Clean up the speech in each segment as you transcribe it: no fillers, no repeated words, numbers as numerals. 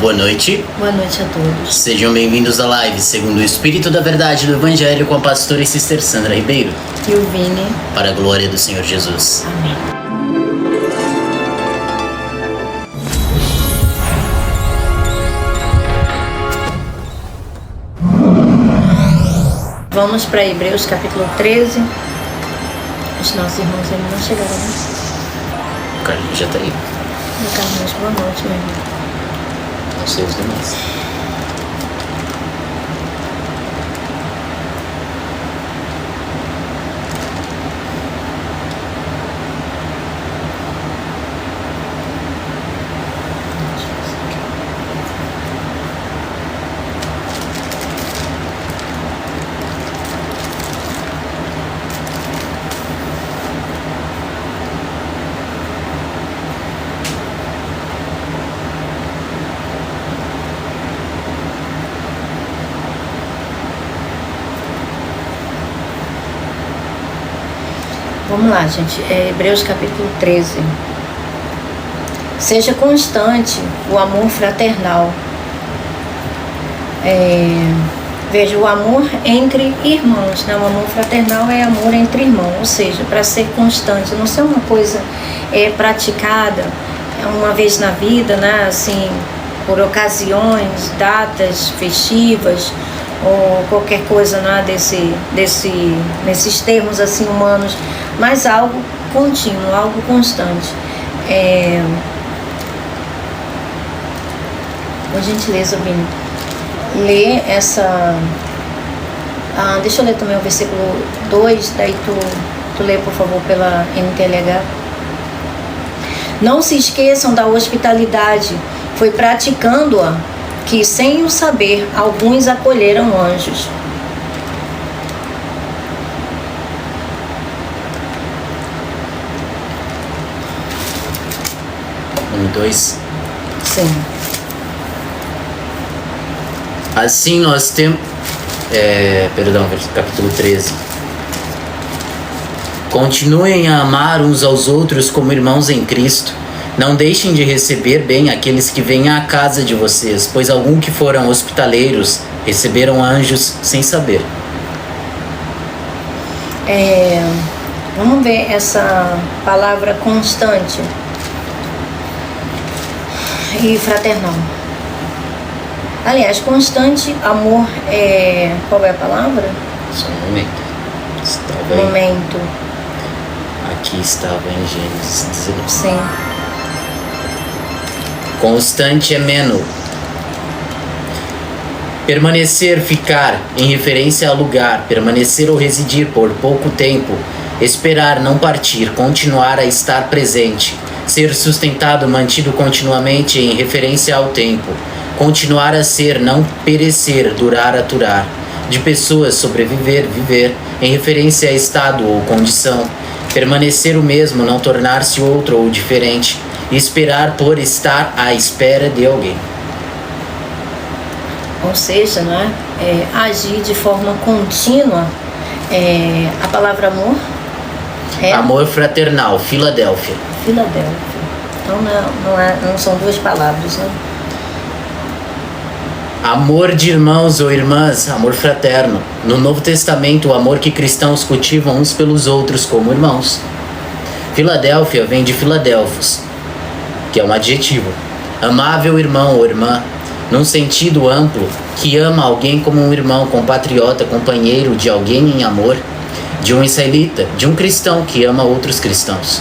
Boa noite. Boa noite a todos. Sejam bem-vindos à live segundo o Espírito da Verdade do Evangelho com a pastora e sister Sandra Ribeiro. E o Vini. Para a glória do Senhor Jesus. Amém. Vamos para Hebreus capítulo 13. Os nossos irmãos ainda não chegaram, né? O Carlinhos já tá aí. O Carlinhos, boa noite, meu irmão. Não sei os demais. Vamos lá, gente. Hebreus capítulo 13. Seja constante o amor fraternal. Veja, o amor entre irmãos, né? O amor fraternal é amor entre irmãos, ou seja, para ser constante, não ser uma coisa praticada uma vez na vida, né? Assim, por ocasiões, datas festivas ou qualquer coisa, né? Nesses termos assim humanos, mas algo contínuo, algo constante. Por gentileza, Vini, lê essa... deixa eu ler também o versículo 2, daí tu lê, por favor, pela NTLH. Não se esqueçam da hospitalidade, foi praticando-a que, sem o saber, alguns acolheram anjos. Um, dois. Sim. Assim nós temos... capítulo 13. Continuem a amar uns aos outros como irmãos em Cristo. Não deixem de receber bem aqueles que vêm à casa de vocês, pois alguns que foram hospitaleiros receberam anjos sem saber. Vamos ver essa palavra constante e fraternal. Aliás, constante, amor qual é a palavra? Só um momento. Momento. Aqui estava em Gênesis 19. Sim. Constante é meno. Permanecer, ficar, em referência a lugar, permanecer ou residir por pouco tempo, esperar, não partir, continuar a estar presente, ser sustentado, mantido continuamente em referência ao tempo, continuar a ser, não perecer, durar, aturar, de pessoas, sobreviver, viver, em referência a estado ou condição, permanecer o mesmo, não tornar-se outro ou diferente, esperar por estar à espera de alguém. Ou seja, né, agir de forma contínua. A palavra amor é... Amor fraternal, Filadélfia. Filadélfia. Então não são duas palavras, né? Amor de irmãos ou irmãs, amor fraterno. No Novo Testamento, o amor que cristãos cultivam uns pelos outros como irmãos. Filadélfia vem de Filadelfos, que é um adjetivo. Amável irmão ou irmã, num sentido amplo, que ama alguém como um irmão, compatriota, companheiro de alguém em amor, de um israelita, de um cristão que ama outros cristãos.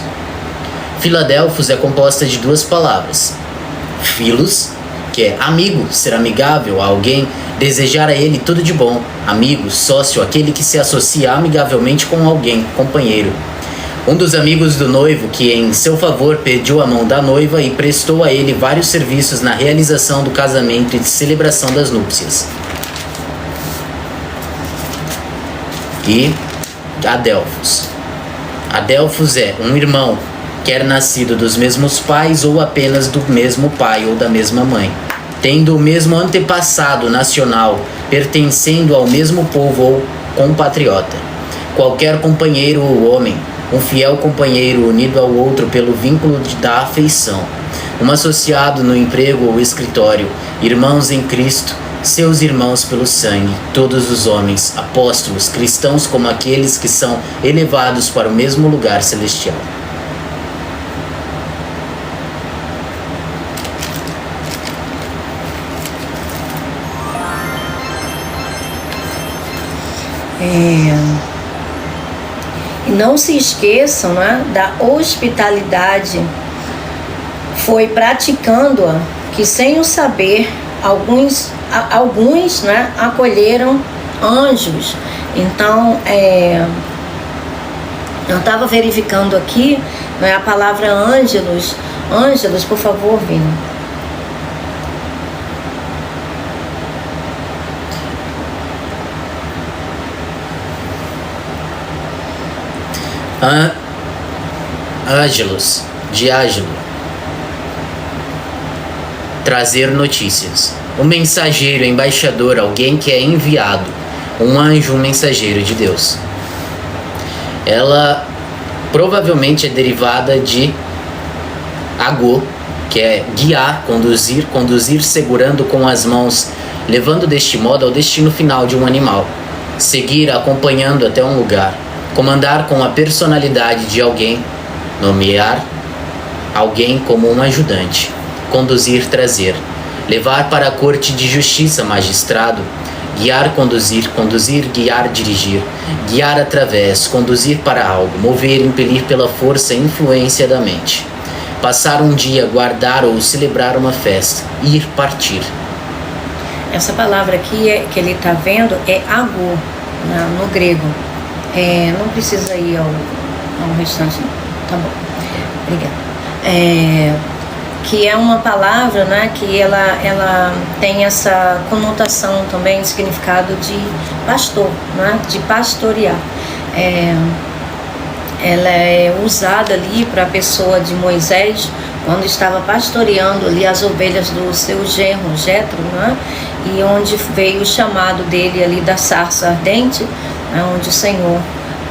Filadelfos é composta de duas palavras. Filos, que é amigo, ser amigável a alguém, desejar a ele tudo de bom. Amigo, sócio, aquele que se associa amigavelmente com alguém, companheiro. Um dos amigos do noivo que, em seu favor, pediu a mão da noiva e prestou a ele vários serviços na realização do casamento e de celebração das núpcias. E Adelfos. Adelfos é um irmão, quer nascido dos mesmos pais ou apenas do mesmo pai ou da mesma mãe, tendo o mesmo antepassado nacional, pertencendo ao mesmo povo ou compatriota. Qualquer companheiro ou homem, um fiel companheiro unido ao outro pelo vínculo da afeição, Um associado no emprego ou escritório, irmãos em Cristo, seus irmãos pelo sangue, todos os homens, apóstolos, cristãos como aqueles que são elevados para o mesmo lugar celestial. E não se esqueçam, né, da hospitalidade. Foi praticando-a que, sem o saber, alguns né, acolheram anjos. Então, eu estava verificando aqui, né, a palavra ângelos. Ângelos, por favor, Vini. Ângelos, de Ágilo. Trazer notícias. Um mensageiro, embaixador, alguém que é enviado. Um anjo, um mensageiro de Deus. Ela provavelmente é derivada de agô, que é guiar, conduzir segurando com as mãos, levando deste modo ao destino final de um animal. Seguir, acompanhando até um lugar. Comandar com a personalidade de alguém. Nomear alguém como um ajudante. Conduzir, trazer. Levar para a corte de justiça, magistrado. Guiar, conduzir, guiar, dirigir. Guiar através, conduzir para algo. Mover, impelir pela força e influência da mente. Passar um dia, guardar ou celebrar uma festa. Ir, partir. Essa palavra aqui que ele está vendo é agô, no grego. Não precisa ir ao restante, não. Tá bom, obrigada. Que é uma palavra, né, que ela tem essa conotação também, significado de pastor, né, de pastorear. Ela é usada ali para a pessoa de Moisés, quando estava pastoreando ali as ovelhas do seu genro, Jetro, né, e onde veio o chamado dele ali da sarça ardente, né,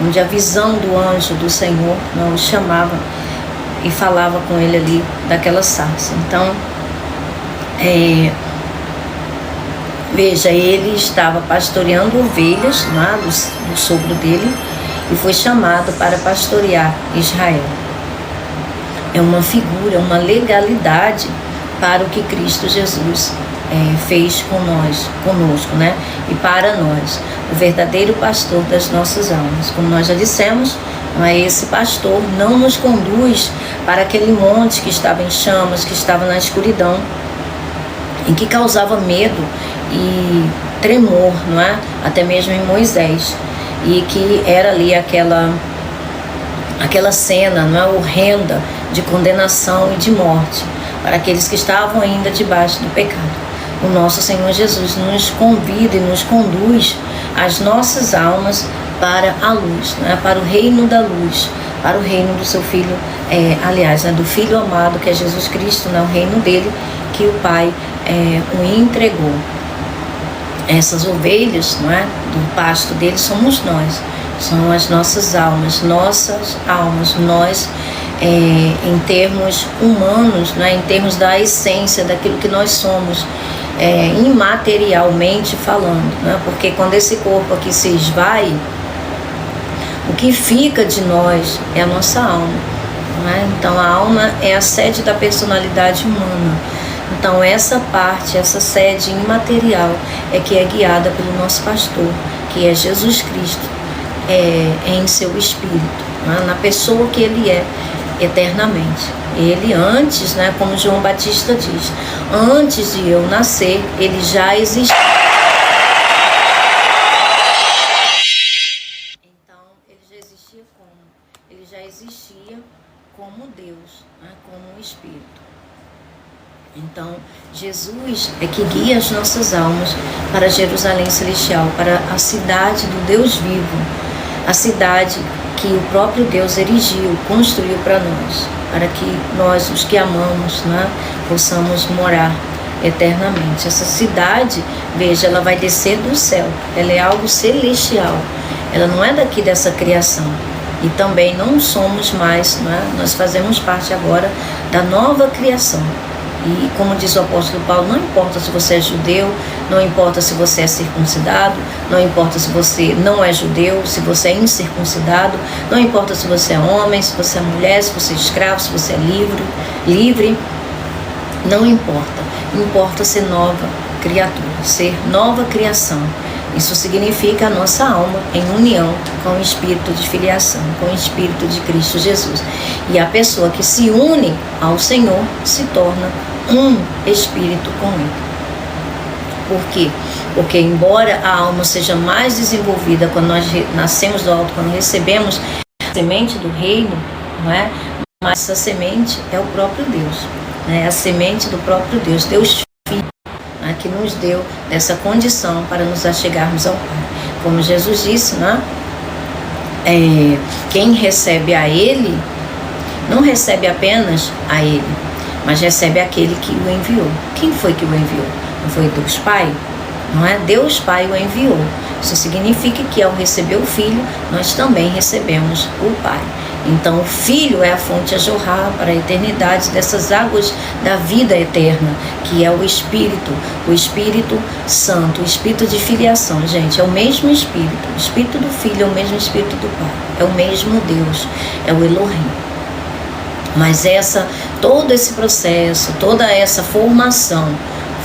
onde a visão do anjo do Senhor, né, o chamava e falava com ele ali daquela sarça. Então, veja, ele estava pastoreando ovelhas, né, do sogro dele, e foi chamado para pastorear Israel. É uma figura, uma legalidade para o que Cristo Jesus fez conosco, né? E para nós, o verdadeiro pastor das nossas almas. Como nós já dissemos, esse pastor não nos conduz para aquele monte que estava em chamas, que estava na escuridão, e que causava medo e tremor, não é? Até mesmo em Moisés, e que era ali aquela cena, não é, horrenda, de condenação e de morte para aqueles que estavam ainda debaixo do pecado. O nosso Senhor Jesus nos convida e nos conduz as nossas almas para a luz, né? Para o reino da luz, para o reino do seu Filho, aliás, né? Do Filho amado, que é Jesus Cristo, né? O reino dele, que o Pai o entregou. Essas ovelhas, não é? Do pasto dele somos nós, são as nossas almas, nós, em termos humanos, né? Em termos da essência daquilo que nós somos, imaterialmente falando, né? Porque quando esse corpo aqui se esvai, o que fica de nós é a nossa alma, não é? Então a alma é a sede da personalidade humana. Então essa parte, essa sede imaterial é que é guiada pelo nosso pastor, que é Jesus Cristo, em seu espírito, né? Na pessoa que ele é eternamente. Ele antes, né, como João Batista diz, antes de eu nascer, ele já existia. Então, ele já existia como? Ele já existia como Deus, né, como o Espírito. Então, Jesus é que guia as nossas almas para Jerusalém Celestial, para a cidade do Deus vivo, a cidade que o próprio Deus erigiu, construiu para nós, para que nós, os que amamos, né, possamos morar eternamente. Essa cidade, veja, ela vai descer do céu, ela é algo celestial, ela não é daqui dessa criação. E também não somos mais, né, nós fazemos parte agora da nova criação. E como diz o apóstolo Paulo, não importa se você é judeu, não importa se você é circuncidado, não importa se você não é judeu, se você é incircuncidado, não importa se você é homem, se você é mulher, se você é escravo, se você é livre, não importa. Importa ser nova criatura, ser nova criação. Isso significa a nossa alma em união com o espírito de filiação, com o espírito de Cristo Jesus. E a pessoa que se une ao Senhor se torna um espírito com Ele. Por quê? Porque embora a alma seja mais desenvolvida quando nós nascemos do alto, quando recebemos a semente do reino, não é? Mas essa semente é o próprio Deus, né? A semente do próprio Deus, Deus Filho, né? Que nos deu essa condição para nos achegarmos ao Pai. Como Jesus disse, né? Quem recebe a Ele, não recebe apenas a Ele, mas recebe aquele que o enviou. Quem foi que o enviou? Não foi Deus Pai? Não é? Deus Pai o enviou. Isso significa que ao receber o Filho, nós também recebemos o Pai. Então o Filho é a fonte a jorrar para a eternidade dessas águas da vida eterna, que é o Espírito Santo, o Espírito de filiação, gente, é o mesmo Espírito. O Espírito do Filho é o mesmo Espírito do Pai, é o mesmo Deus, é o Elohim. Mas todo esse processo, toda essa formação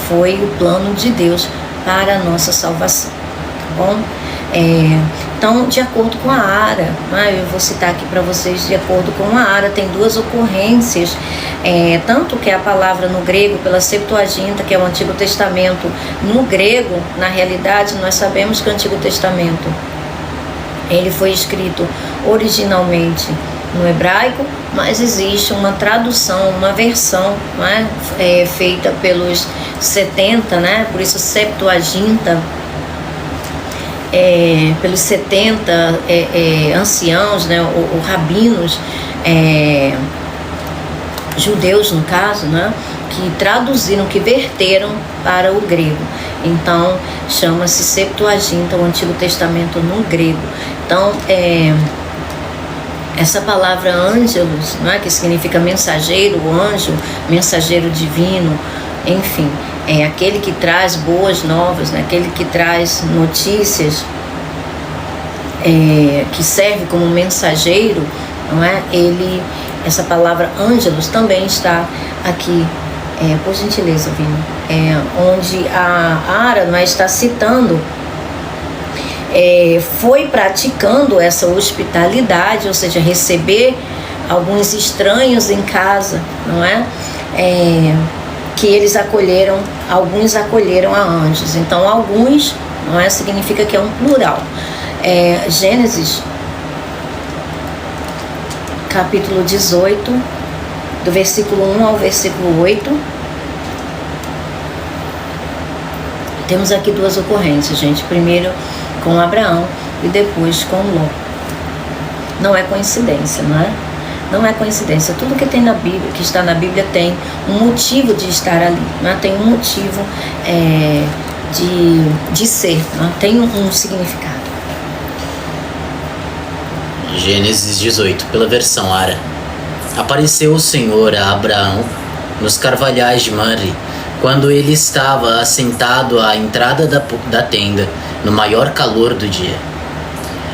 foi o plano de Deus para a nossa salvação, tá bom? Então, de acordo com a Ara, eu vou citar aqui para vocês, de acordo com a Ara, tem duas ocorrências, tanto que a palavra no grego, pela Septuaginta, que é o Antigo Testamento, no grego, na realidade, nós sabemos que o Antigo Testamento, ele foi escrito originalmente no hebraico, mas existe uma tradução, uma versão, feita pelos 70, né? Por isso Septuaginta, pelos 70 anciãos, né? Ou rabinos, judeus no caso, né? Que traduziram, que verteram para o grego. Então chama-se Septuaginta, o Antigo Testamento no grego. Então essa palavra ângelos, que significa mensageiro, anjo, mensageiro divino, enfim, é aquele que traz boas novas, né? Aquele que traz notícias, que serve como mensageiro, não é? Essa palavra ângelos também está aqui, por gentileza, Vino, onde a Ara está citando, foi praticando essa hospitalidade, ou seja, receber alguns estranhos em casa, não é? Que eles acolheram, alguns acolheram a anjos. Então, alguns, não é? Significa que é um plural. Gênesis, capítulo 18, do versículo 1 ao versículo 8. Temos aqui duas ocorrências, gente. Primeiro com Abraão e depois com Ló. Não é coincidência, não é? Não é coincidência. Tudo que tem na Bíblia, que está na Bíblia, tem um motivo de estar ali, não é? Tem um motivo de ser, não é? Tem um significado. Gênesis 18, pela versão Ara. Apareceu o Senhor a Abraão nos carvalhais de Mamre, quando ele estava assentado à entrada da tenda, no maior calor do dia.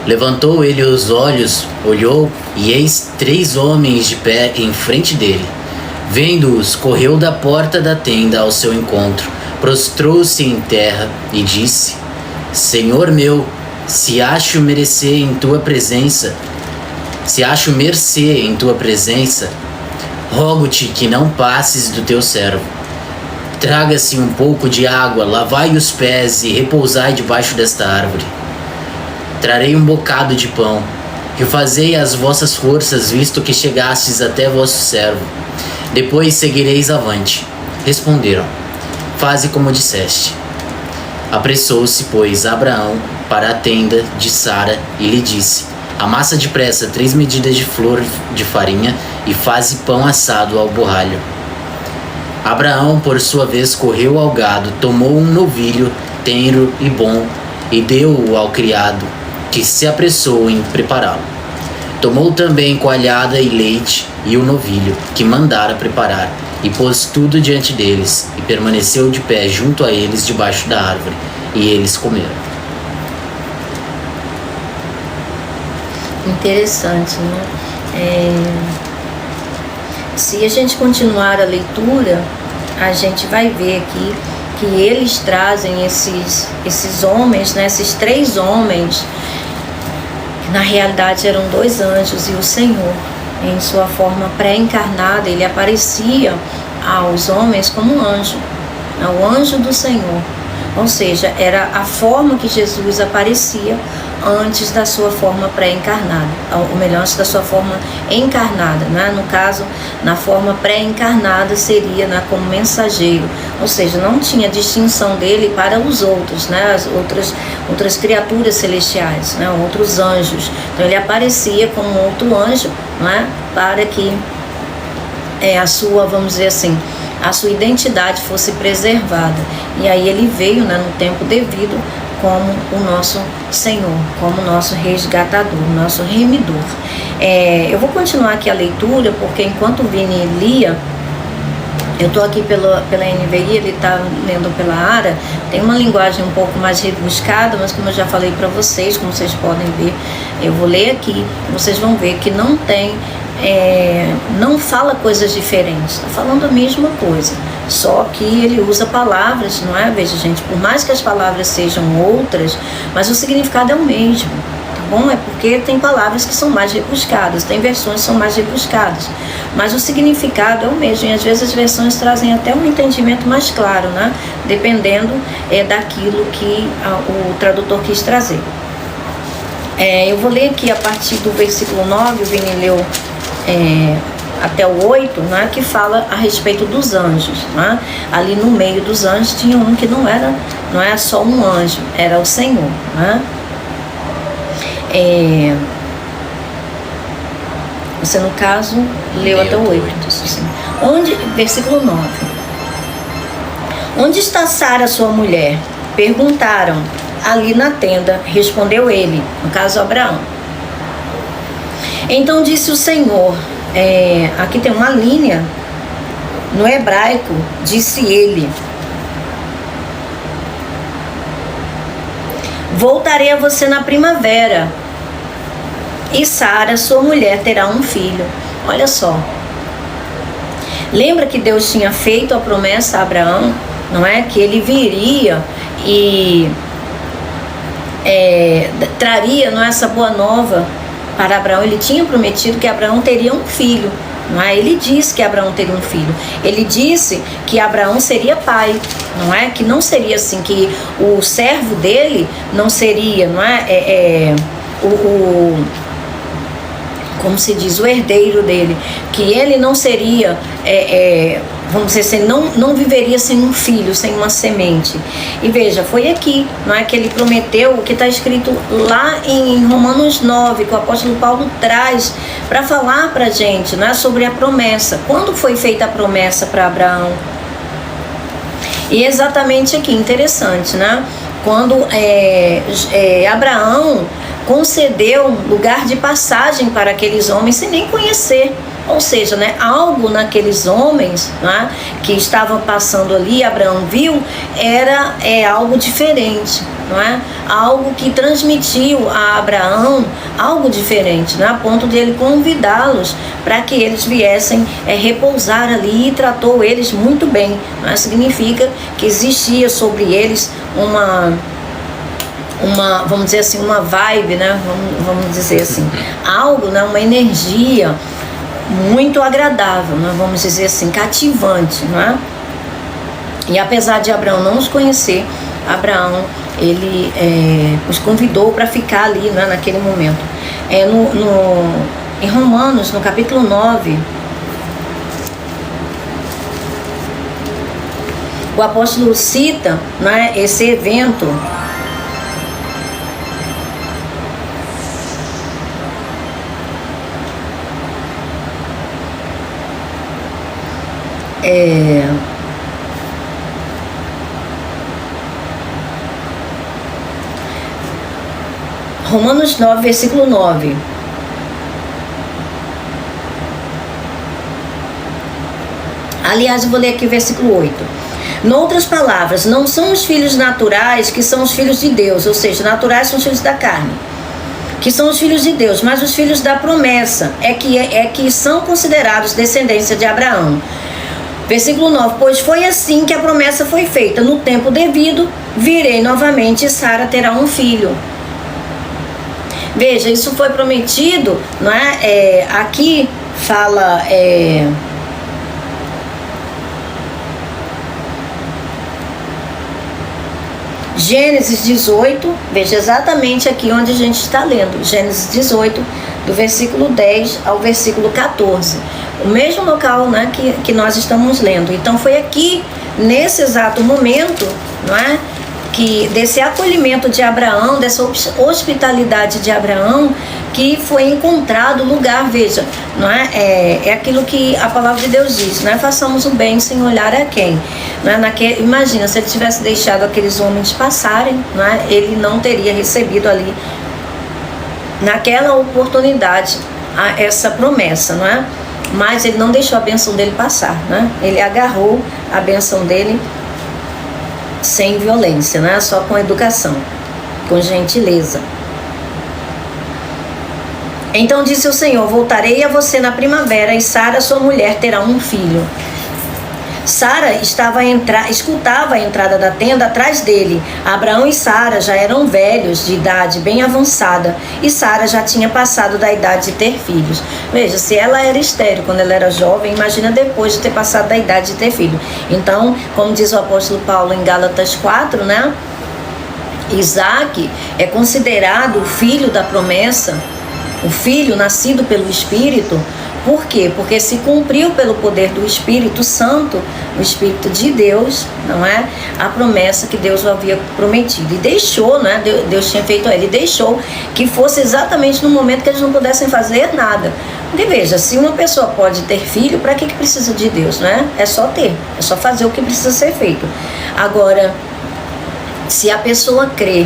Levantou ele os olhos, olhou, e eis 3 homens de pé em frente dele. Vendo-os, correu da porta da tenda ao seu encontro, prostrou-se em terra e disse: Senhor meu, se acho mercê em tua presença, rogo-te que não passes do teu servo. Traga-se um pouco de água, lavai os pés e repousai debaixo desta árvore. Trarei um bocado de pão, refazei as vossas forças, visto que chegastes até vosso servo. Depois seguireis avante. Responderam: Faze como disseste. Apressou-se, pois, Abraão para a tenda de Sara e lhe disse: Amassa depressa 3 medidas de flor de farinha e faze pão assado ao borralho. Abraão, por sua vez, correu ao gado, tomou um novilho tenro e bom e deu-o ao criado, que se apressou em prepará-lo. Tomou também coalhada e leite e o novilho, que mandara preparar, e pôs tudo diante deles, e permaneceu de pé junto a eles debaixo da árvore, e eles comeram. Interessante, né? Se a gente continuar a leitura, a gente vai ver aqui que eles trazem esses homens, né? Esses 3 homens, que na realidade eram 2 anjos, e o Senhor, em sua forma pré-encarnada, ele aparecia aos homens como um anjo, o anjo do Senhor. Ou seja, era a forma que Jesus aparecia antes da sua forma pré-encarnada, ou melhor, antes da sua forma encarnada, né? No caso, na forma pré-encarnada seria, né, como mensageiro, ou seja, não tinha distinção dele para os outros, né? As outras criaturas celestiais, né? Outros anjos. Então ele aparecia como outro anjo, né? Para que a sua, vamos dizer assim, a sua identidade fosse preservada. E aí ele veio, né, no tempo devido, como o nosso Senhor, como o nosso resgatador, o nosso remidor. Eu vou continuar aqui a leitura, porque enquanto o Vini lia, eu estou aqui pela NVI, ele está lendo pela ARA, tem uma linguagem um pouco mais rebuscada, mas como eu já falei para vocês, como vocês podem ver, eu vou ler aqui, vocês vão ver que não tem, não fala coisas diferentes, está falando a mesma coisa, só que ele usa palavras, não é? Veja, gente, por mais que as palavras sejam outras, mas o significado é o mesmo. Bom, é porque tem palavras que são mais rebuscadas, tem versões que são mais rebuscadas, mas o significado é o mesmo, e às vezes as versões trazem até um entendimento mais claro, né? Dependendo daquilo que o tradutor quis trazer. Eu vou ler aqui a partir do versículo 9, o Vini leu até o 8, né, que fala a respeito dos anjos, né? Ali no meio dos anjos tinha um que não era só um anjo, era o Senhor, né? Você, no caso, leu até o 8. Versículo 9. Onde está Sara, sua mulher? Perguntaram. Ali na tenda, respondeu ele, no caso Abraão. Então disse o Senhor, aqui tem uma linha, no hebraico, disse ele: voltarei a você na primavera, e Sara, sua mulher, terá um filho. Olha só. Lembra que Deus tinha feito a promessa a Abraão, não é? Que ele viria e traria, não é, essa boa nova para Abraão. Ele tinha prometido que Abraão teria um filho, não é? Ele disse que Abraão teria um filho. Ele disse que Abraão seria pai, não é? Que não seria assim, que o servo dele não seria, não é? Como se diz, o herdeiro dele, que ele não seria, vamos dizer assim, não viveria sem um filho, sem uma semente. E veja, foi aqui, não é, que ele prometeu, o que está escrito lá em Romanos 9, que o apóstolo Paulo traz para falar para a gente, não é, sobre a promessa. Quando foi feita a promessa para Abraão? E exatamente aqui, interessante, né? Quando Abraão concedeu lugar de passagem para aqueles homens sem nem conhecer. Ou seja, né, algo naqueles homens, né, que estavam passando ali, Abraão viu, era algo diferente, não é? Algo que transmitiu a Abraão algo diferente, né, a ponto de ele convidá-los para que eles viessem repousar ali, e tratou eles muito bem. Né? Significa que existia sobre eles uma, vamos dizer assim, uma vibe, né? Vamos dizer assim, algo, né? Uma energia muito agradável, né? Vamos dizer assim, cativante, não é? E apesar de Abraão não os conhecer, Abraão, ele os convidou para ficar ali, né? Naquele momento. Em Romanos, no capítulo 9, o apóstolo cita, né, esse evento. Romanos 9, versículo 9. Aliás, eu vou ler aqui o versículo 8. Noutras palavras, não são os filhos naturais que são os filhos de Deus, ou seja, naturais são os filhos da carne, que são os filhos de Deus, mas os filhos da promessa é que são considerados descendência de Abraão. Versículo 9, pois foi assim que a promessa foi feita, no tempo devido, virei novamente e Sara terá um filho. Veja, isso foi prometido, não é? Aqui fala... Gênesis 18, veja exatamente aqui onde a gente está lendo, Gênesis 18, do versículo 10 ao versículo 14, o mesmo local, né, que nós estamos lendo. Então foi aqui, nesse exato momento, não é, que desse acolhimento de Abraão, dessa hospitalidade de Abraão, que foi encontrado o lugar. Veja, não é? É aquilo que a palavra de Deus diz, não é? Façamos o bem sem olhar a quem, não é? Imagina, se ele tivesse deixado aqueles homens passarem, não é? Ele não teria recebido ali, naquela oportunidade, essa promessa, não é? Mas ele não deixou a bênção dele passar, né? Ele agarrou a bênção dele sem violência, né? Só com educação, com gentileza. Então disse o Senhor, voltarei a você na primavera e Sara, sua mulher, terá um filho. Sara escutava a entrada da tenda atrás dele. Abraão e Sara já eram velhos, de idade bem avançada, e Sara já tinha passado da idade de ter filhos. Veja, se ela era estéril quando ela era jovem, imagina depois de ter passado da idade de ter filho. Então, como diz o apóstolo Paulo em Gálatas 4, né? Isaac é considerado o filho da promessa, o filho nascido pelo Espírito. Por quê? Porque se cumpriu pelo poder do Espírito Santo, o Espírito de Deus, não é? A promessa que Deus o havia prometido. E deixou, né? Deus tinha feito a ele, deixou que fosse exatamente no momento que eles não pudessem fazer nada. Porque veja, se uma pessoa pode ter filho, para que precisa de Deus, não é? É só ter, é só fazer o que precisa ser feito. Agora, se a pessoa crê,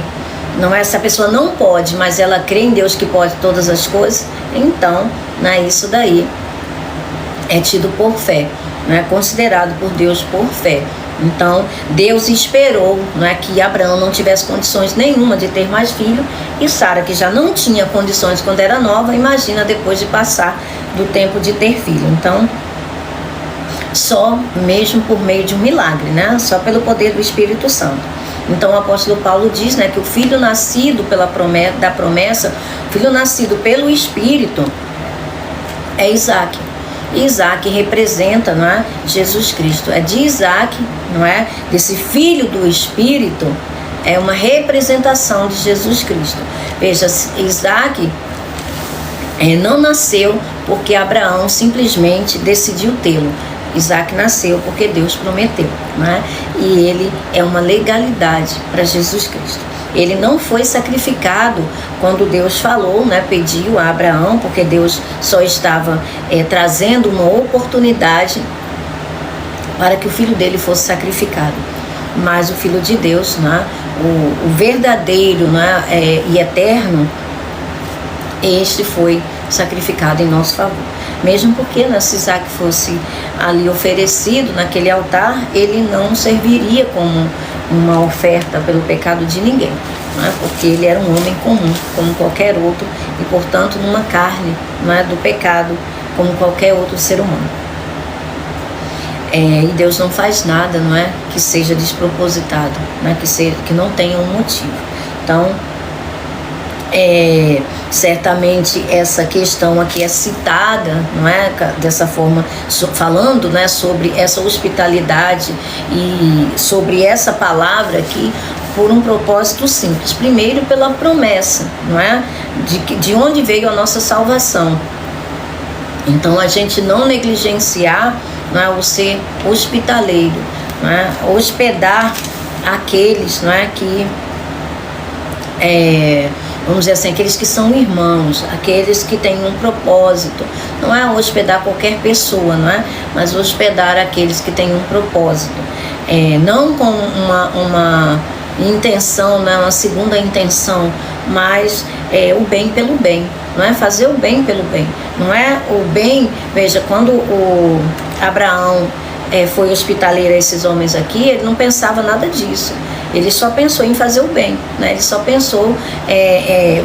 não é? Se a pessoa não pode, mas ela crê em Deus que pode todas as coisas, então, né, isso daí é tido por fé, né? Considerado por Deus por fé. Então, Deus esperou, né, que Abraão não tivesse condições nenhuma de ter mais filho, e Sara, que já não tinha condições quando era nova, imagina depois de passar do tempo de ter filho. Então, só mesmo por meio de um milagre, né? Só pelo poder do Espírito Santo. Então o apóstolo Paulo diz, né, que o filho nascido da promessa, o filho nascido pelo Espírito é Isaac. Isaac representa, não é, Jesus Cristo. É de Isaac, não é, desse filho do Espírito, é uma representação de Jesus Cristo. Veja, Isaac não nasceu porque Abraão simplesmente decidiu tê-lo. Isaac nasceu porque Deus prometeu, né? E ele é uma legalidade para Jesus Cristo. Ele não foi sacrificado quando Deus falou, né? Pediu a Abraão, porque Deus só estava trazendo uma oportunidade para que o filho dele fosse sacrificado. Mas o Filho de Deus, né? O verdadeiro, né? E eterno, este foi sacrificado em nosso favor. Mesmo porque, né, se Isaac fosse ali oferecido naquele altar, ele não serviria como uma oferta pelo pecado de ninguém, né? Porque ele era um homem comum, como qualquer outro, e portanto numa carne, né, do pecado, como qualquer outro ser humano. E Deus não faz nada, não é, que seja despropositado, né, que não tenha um motivo. Então, certamente essa questão aqui é citada, não é, dessa forma, falando, né, sobre essa hospitalidade e sobre essa palavra aqui por um propósito simples. Primeiro, pela promessa, não é, de onde veio a nossa salvação. Então a gente não negligenciar, não é, o ser hospitaleiro, não é, hospedar aqueles, não é, que vamos dizer assim, aqueles que são irmãos, aqueles que têm um propósito. Não é hospedar qualquer pessoa, não é? Mas hospedar aqueles que têm um propósito. Não com uma intenção, né? Uma segunda intenção, mas o bem pelo bem. Não é fazer o bem pelo bem. Não é o bem, veja, quando o Abraão foi hospitaleiro a esses homens aqui, ele não pensava nada disso. Ele só pensou em fazer o bem, né? Ele só pensou,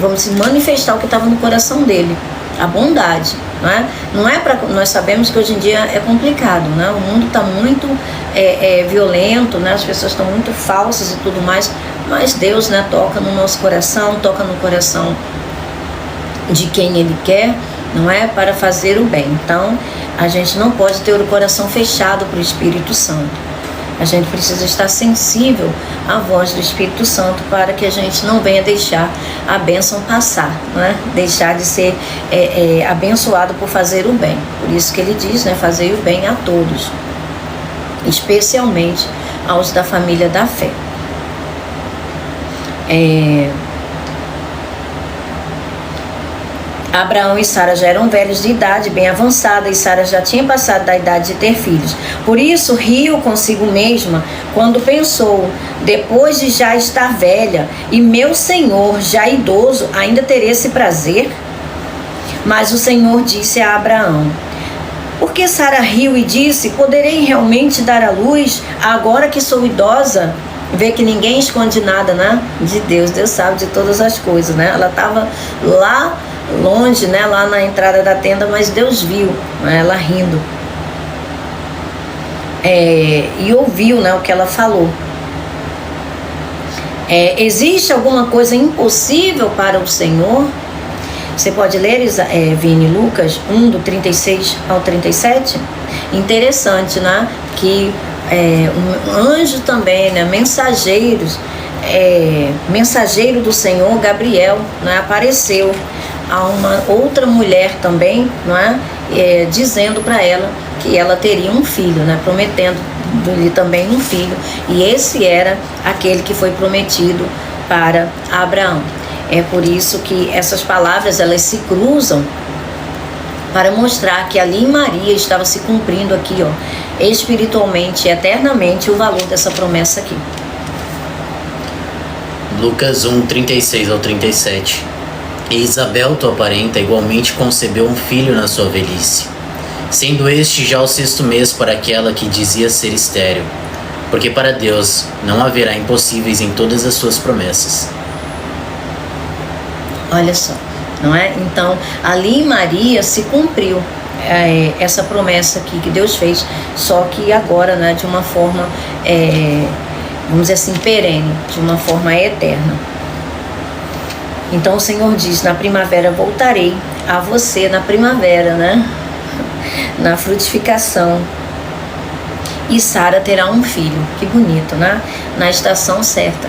vamos dizer, manifestar o que estava no coração dele, a bondade, né? Não é para, nós sabemos que hoje em dia é complicado, né? O mundo está muito violento, né? As pessoas estão muito falsas e tudo mais, mas Deus, né, toca no nosso coração, toca no coração de quem Ele quer, não é, para fazer o bem. Então, a gente não pode ter o coração fechado para o Espírito Santo. A gente precisa estar sensível à voz do Espírito Santo para que a gente não venha deixar a bênção passar, não é? Deixar de ser abençoado por fazer o bem. Por isso que ele diz, né, fazer o bem a todos, especialmente aos da família da fé. Abraão e Sara já eram velhos de idade bem avançada, e Sara já tinha passado da idade de ter filhos. Por isso riu consigo mesma quando pensou: depois de já estar velha e meu senhor já idoso, ainda terei esse prazer? Mas o Senhor disse a Abraão: porque Sara riu e disse: poderei realmente dar à luz agora que sou idosa? Vê que ninguém esconde nada, né? De Deus. Deus sabe de todas as coisas, né? Ela estava lá longe, né? Lá na entrada da tenda, mas Deus viu, né? Ela rindo. E ouviu, né, o que ela falou. Existe alguma coisa impossível para o Senhor? Você pode ler, Vini, Lucas 1, do 36 ao 37? Interessante, né? Que um anjo também, né? Mensageiro do Senhor, Gabriel, né? Apareceu a uma outra mulher também, não é? Dizendo para ela que ela teria um filho, né? Prometendo-lhe também um filho. E esse era aquele que foi prometido para Abraão. É por isso que essas palavras, elas se cruzam para mostrar que ali em Maria estava se cumprindo aqui, ó, espiritualmente, eternamente, o valor dessa promessa aqui. Lucas 1, 36 ao 37. E Isabel, tua parenta, igualmente concebeu um filho na sua velhice, sendo este já o 6º mês para aquela que dizia ser estéril, porque para Deus não haverá impossíveis em todas as suas promessas. Olha só, não é? Então, ali em Maria se cumpriu essa promessa aqui que Deus fez, só que agora, né, de uma forma, vamos dizer assim, perene, de uma forma eterna. Então o Senhor diz: na primavera voltarei a você, na primavera, né? Na frutificação. E Sara terá um filho. Que bonito, né? Na estação certa,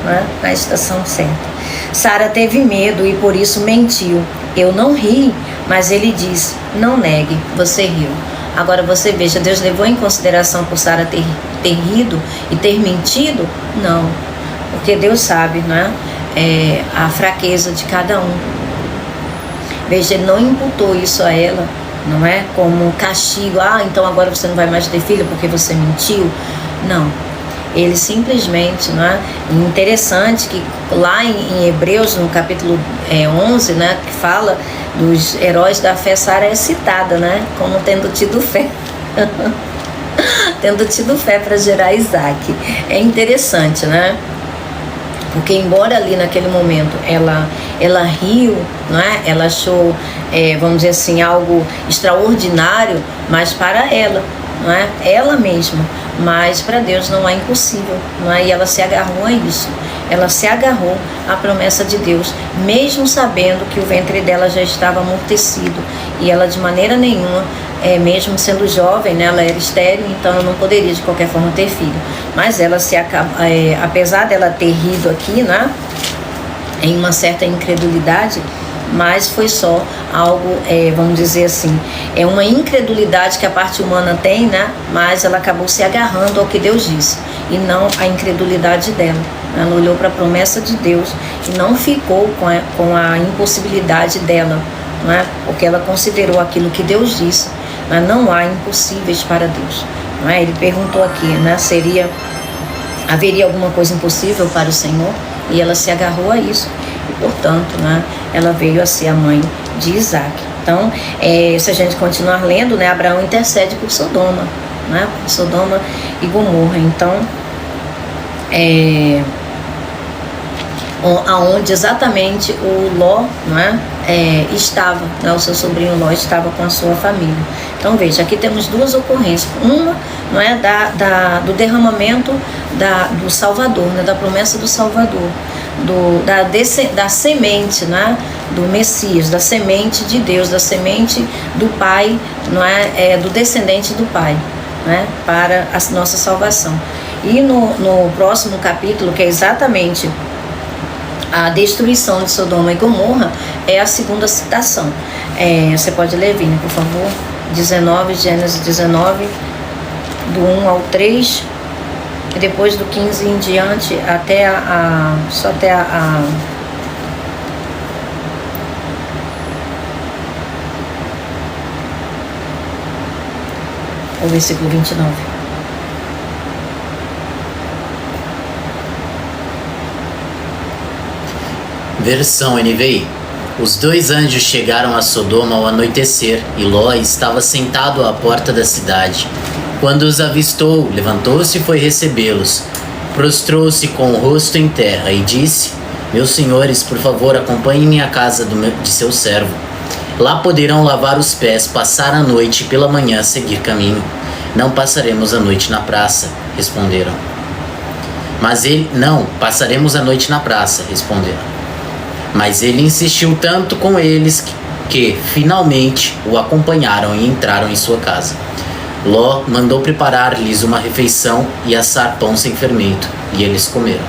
né? Na estação certa. Sara teve medo e por isso mentiu. Eu não ri, mas ele diz: não negue, você riu. Agora você veja, Deus levou em consideração por Sara ter rido e ter mentido? Não, porque Deus sabe, né? A fraqueza de cada um. Veja, ele não imputou isso a ela, não é? Como castigo: então agora você não vai mais ter filho porque você mentiu. Não. Ele simplesmente, né? Interessante que lá em Hebreus, no capítulo 11, né, que fala dos heróis da fé, Sara é citada, né, como tendo tido fé. Tendo tido fé para gerar Isaac. É interessante, né? Porque embora ali naquele momento ela riu, não é? Ela achou, vamos dizer assim, algo extraordinário, mas para ela, não é? Ela mesma. Mas para Deus não é impossível, não é? E ela se agarrou a isso. Ela se agarrou à promessa de Deus, mesmo sabendo que o ventre dela já estava amortecido. E ela de maneira nenhuma, mesmo sendo jovem, né, ela era estéril, então ela não poderia de qualquer forma ter filho. Mas ela apesar dela ter rido aqui, né, em uma certa incredulidade, mas foi só algo, vamos dizer assim, uma incredulidade que a parte humana tem, né? Mas ela acabou se agarrando ao que Deus disse e não a incredulidade dela. Ela olhou para a promessa de Deus e não ficou com a impossibilidade dela, né? Porque ela considerou aquilo que Deus disse, mas não há impossíveis para Deus, não é? Ele perguntou aqui, né? Haveria alguma coisa impossível para o Senhor? E ela se agarrou a isso. E, portanto, né, ela veio a ser a mãe de Isaac. Então, se a gente continuar lendo, né, Abraão intercede por Sodoma. né? Sodoma e Gomorra. Então, aonde exatamente o Ló, né, estava, né, o seu sobrinho Ló estava com a sua família. Então veja, aqui temos duas ocorrências. Uma, não é, do derramamento do Salvador, né, da promessa do Salvador, da semente, né, do Messias, da semente de Deus, da semente do Pai, não é, do descendente do Pai, né, para a nossa salvação. E no próximo capítulo, que é exatamente a destruição de Sodoma e Gomorra, é a segunda citação. Você pode ler, Vini, por favor? 19, Gênesis 19, do 1 ao 3, e depois do 15 em diante, até o versículo 29. Versão NVI. Os dois anjos chegaram a Sodoma ao anoitecer, e Ló estava sentado à porta da cidade. Quando os avistou, levantou-se e foi recebê-los. Prostrou-se com o rosto em terra e disse: Meus senhores, por favor, acompanhem-me à casa de seu servo. Lá poderão lavar os pés, passar a noite e pela manhã seguir caminho. Não passaremos a noite na praça, responderam. Passaremos a noite na praça, responderam. Mas ele insistiu tanto com eles que finalmente o acompanharam e entraram em sua casa. Ló mandou preparar-lhes uma refeição e assar pão sem fermento, e eles comeram.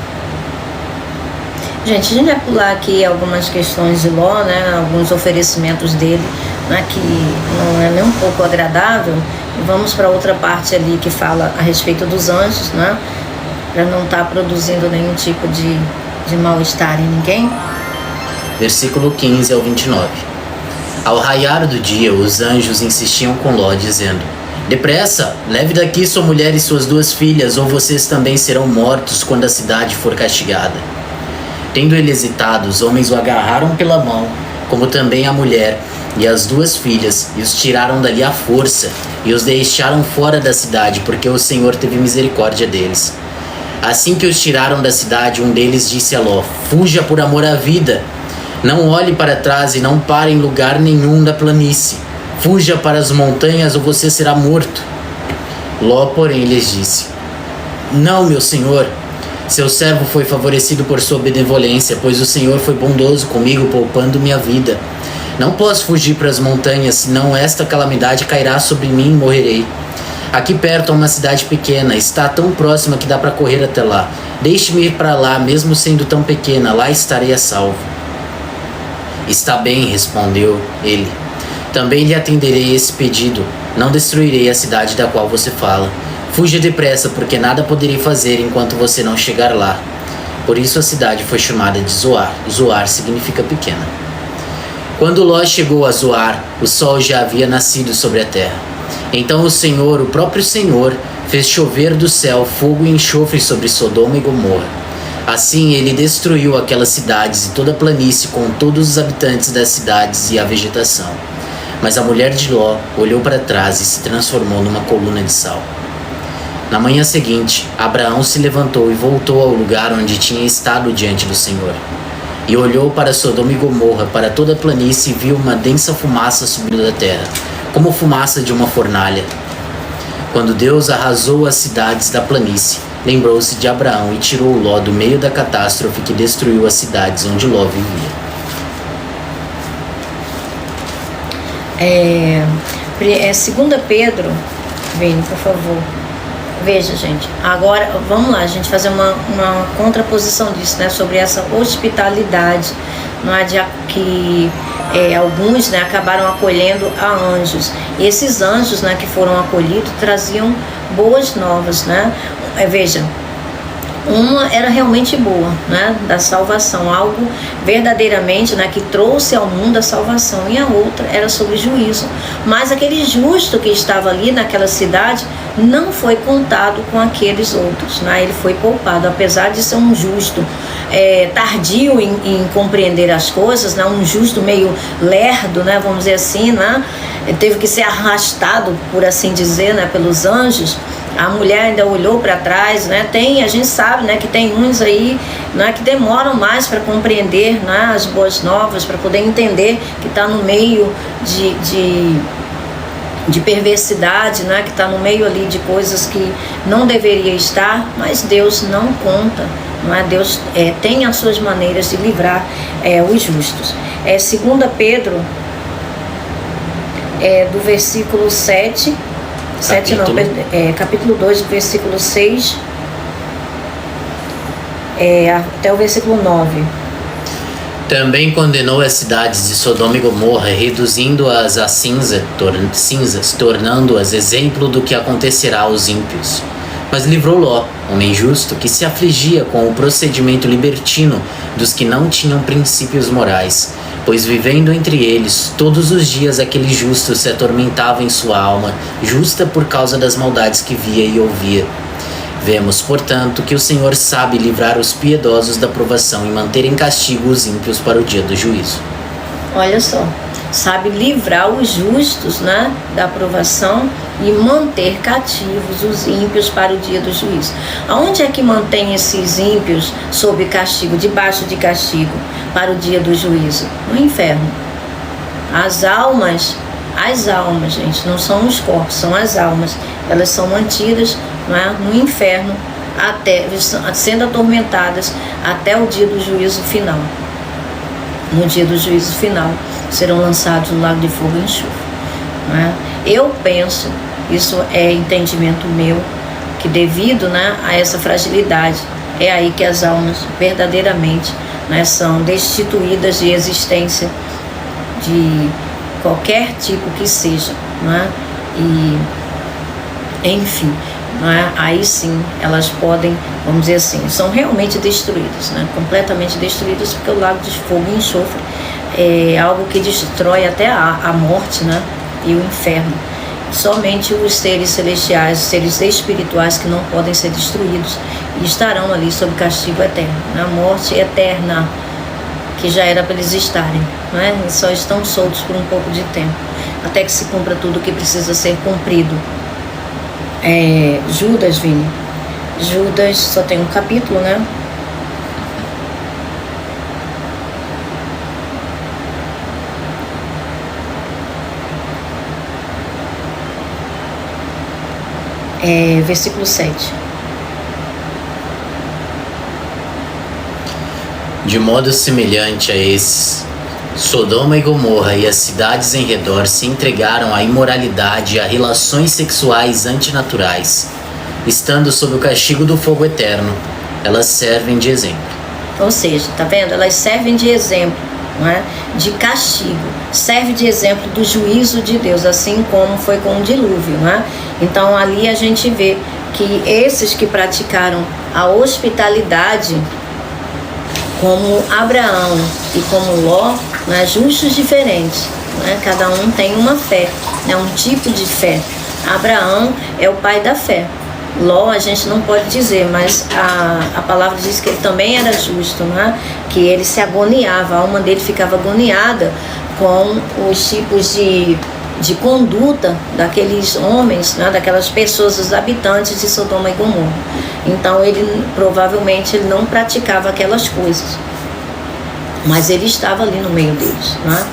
Gente, a gente vai pular aqui algumas questões de Ló, né, alguns oferecimentos dele, né, que não é nem um pouco agradável. E vamos para outra parte ali que fala a respeito dos anjos, né, para não estar produzindo nenhum tipo de mal-estar em ninguém. Versículo 15 ao 29. Ao raiar do dia, os anjos insistiam com Ló, dizendo: Depressa, leve daqui sua mulher e suas 2 filhas, ou vocês também serão mortos quando a cidade for castigada. Tendo ele hesitado, os homens o agarraram pela mão, como também a mulher e as 2 filhas, e os tiraram dali à força, e os deixaram fora da cidade, porque o Senhor teve misericórdia deles. Assim que os tiraram da cidade, um deles disse a Ló: Fuja por amor à vida. Não olhe para trás e não pare em lugar nenhum da planície. Fuja para as montanhas ou você será morto. Ló, porém, lhes disse: Não, meu senhor. Seu servo foi favorecido por sua benevolência, pois o Senhor foi bondoso comigo, poupando minha vida. Não posso fugir para as montanhas, senão esta calamidade cairá sobre mim e morrerei. Aqui perto há uma cidade pequena, está tão próxima que dá para correr até lá. Deixe-me ir para lá, mesmo sendo tão pequena, lá estarei a salvo. Está bem, respondeu ele. Também lhe atenderei esse pedido. Não destruirei a cidade da qual você fala. Fuja depressa, porque nada poderei fazer enquanto você não chegar lá. Por isso a cidade foi chamada de Zoar. Zoar significa pequena. Quando Ló chegou a Zoar, o sol já havia nascido sobre a terra. Então o Senhor, o próprio Senhor, fez chover do céu fogo e enxofre sobre Sodoma e Gomorra. Assim ele destruiu aquelas cidades e toda a planície com todos os habitantes das cidades e a vegetação. Mas a mulher de Ló olhou para trás e se transformou numa coluna de sal. Na manhã seguinte, Abraão se levantou e voltou ao lugar onde tinha estado diante do Senhor. E olhou para Sodoma e Gomorra, para toda a planície, e viu uma densa fumaça subindo da terra, como fumaça de uma fornalha. Quando Deus arrasou as cidades da planície, lembrou-se de Abraão e tirou Ló do meio da catástrofe que destruiu as cidades onde Ló vivia. 2 Pedro, Vini, por favor. Veja, gente, agora vamos lá, a gente fazer uma contraposição disso, né, sobre essa hospitalidade, não é, de que alguns, né, acabaram acolhendo a anjos. E esses anjos, né, que foram acolhidos traziam boas novas, né? Veja, Uma era realmente boa, né, da salvação, algo verdadeiramente, né, que trouxe ao mundo a salvação, e a outra era sobre juízo. Mas aquele justo que estava ali naquela cidade não foi contado com aqueles outros, né? Ele foi poupado, apesar de ser um justo tardio em compreender as coisas, né? Um justo meio lerdo, né, vamos dizer assim, né? Ele teve que ser arrastado, por assim dizer, né, pelos anjos. A mulher ainda olhou para trás, né? A gente sabe, né, que tem uns aí, né, que demoram mais para compreender, né, as boas novas, para poder entender que está no meio de perversidade, né, que está no meio ali de coisas que não deveria estar, mas Deus não conta, não é? Deus tem as suas maneiras de livrar os justos. 2 Pedro, do versículo 7, capítulo 2, versículo 6 até o versículo 9. Também condenou as cidades de Sodoma e Gomorra, reduzindo-as a cinzas, tornando-as exemplo do que acontecerá aos ímpios. Mas livrou Ló, homem justo, que se afligia com o procedimento libertino dos que não tinham princípios morais, pois vivendo entre eles, todos os dias aquele justo se atormentava em sua alma, justa por causa das maldades que via e ouvia. Vemos, portanto, que o Senhor sabe livrar os piedosos da provação e manter em castigo os ímpios para o dia do juízo. Olha só, sabe livrar os justos, né, da provação e manter cativos os ímpios para o dia do juízo. Aonde é que mantém esses ímpios sob castigo, debaixo de castigo, para o dia do juízo? No inferno. As almas, gente, não são os corpos, são as almas. Elas são mantidas, né, no inferno, sendo atormentadas até o dia do juízo final. No dia do juízo final, serão lançados no lago de fogo e enxofre. Né? Eu penso, isso é entendimento meu, que devido, né, a essa fragilidade, é aí que as almas verdadeiramente, né, são destituídas de existência de qualquer tipo que seja, né? E enfim, né? Aí sim elas podem, vamos dizer assim, são realmente destruídas, né? Completamente destruídas, porque o lago de fogo e enxofre é algo que destrói até a morte, né? E o inferno. Somente os seres celestiais, os seres espirituais que não podem ser destruídos e estarão ali sob castigo eterno, na morte eterna, que já era para eles estarem, né? E só estão soltos por um pouco de tempo, até que se cumpra tudo o que precisa ser cumprido. Judas, Vini. Judas só tem um capítulo, né? Versículo 7. De modo semelhante a esses, Sodoma e Gomorra e as cidades em redor se entregaram à imoralidade e a relações sexuais antinaturais. Estando sob o castigo do fogo eterno, elas servem de exemplo. Ou seja, tá vendo? Elas servem de exemplo, não é? De castigo. Serve de exemplo do juízo de Deus, assim como foi com o dilúvio, não é? Então ali a gente vê que esses que praticaram a hospitalidade, como Abraão e como Ló, né, justos diferentes, né? Cada um tem uma fé, né, um tipo de fé. Abraão é o pai da fé. Ló a gente não pode dizer, mas a palavra diz que ele também era justo, né? Que ele se agoniava, a alma dele ficava agoniada com os tipos de conduta daqueles homens, né? Daquelas pessoas, os habitantes de Sodoma e Gomorra. Então ele provavelmente ele não praticava aquelas coisas, mas ele estava ali no meio deles, né?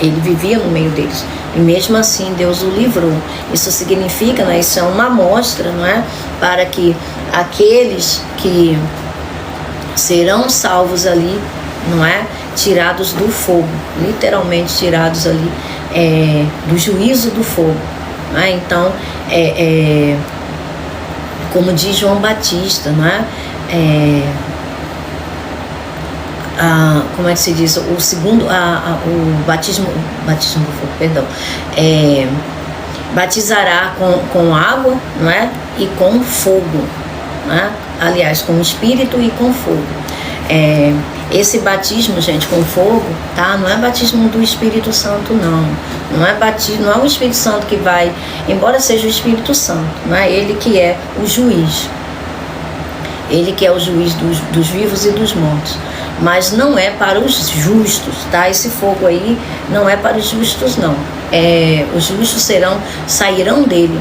Ele vivia no meio deles, e mesmo assim Deus o livrou. Isso significa, né, isso é uma amostra, não é? Para que aqueles que serão salvos ali, não é? Tirados do fogo, literalmente tirados ali do juízo do fogo, né? Então, como diz João Batista, não é? Como é que se diz? O segundo, o batismo do fogo, perdão, batizará com água, não é? E com fogo, né? Aliás, com espírito e com fogo. Esse batismo, gente, com fogo, tá? Não é batismo do Espírito Santo, não. Não é batismo, não é o Espírito Santo que vai, embora seja o Espírito Santo, não é ele que é o juiz. Ele que é o juiz dos vivos e dos mortos. Mas não é para os justos, tá? Esse fogo aí não é para os justos, não. Os justos sairão dele,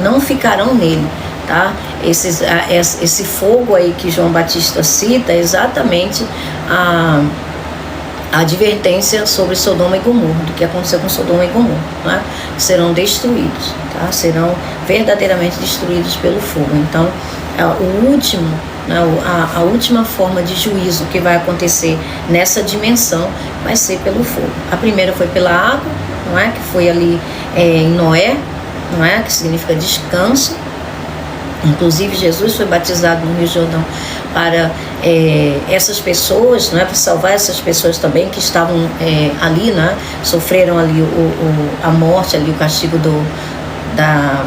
não ficarão nele, tá? Esse fogo aí que João Batista cita é exatamente a advertência sobre Sodoma e Gomorra, do que aconteceu com Sodoma e Gomorra, né? Serão destruídos, tá? Serão verdadeiramente destruídos pelo fogo. Então, o último, né, a última forma de juízo que vai acontecer nessa dimensão vai ser pelo fogo. A primeira foi pela água, não é? Que foi ali em Noé, não é? Que significa descanso. Inclusive Jesus foi batizado no Rio Jordão para essas pessoas, não é? Para salvar essas pessoas também que estavam ali, né? Sofreram ali a morte, ali o castigo da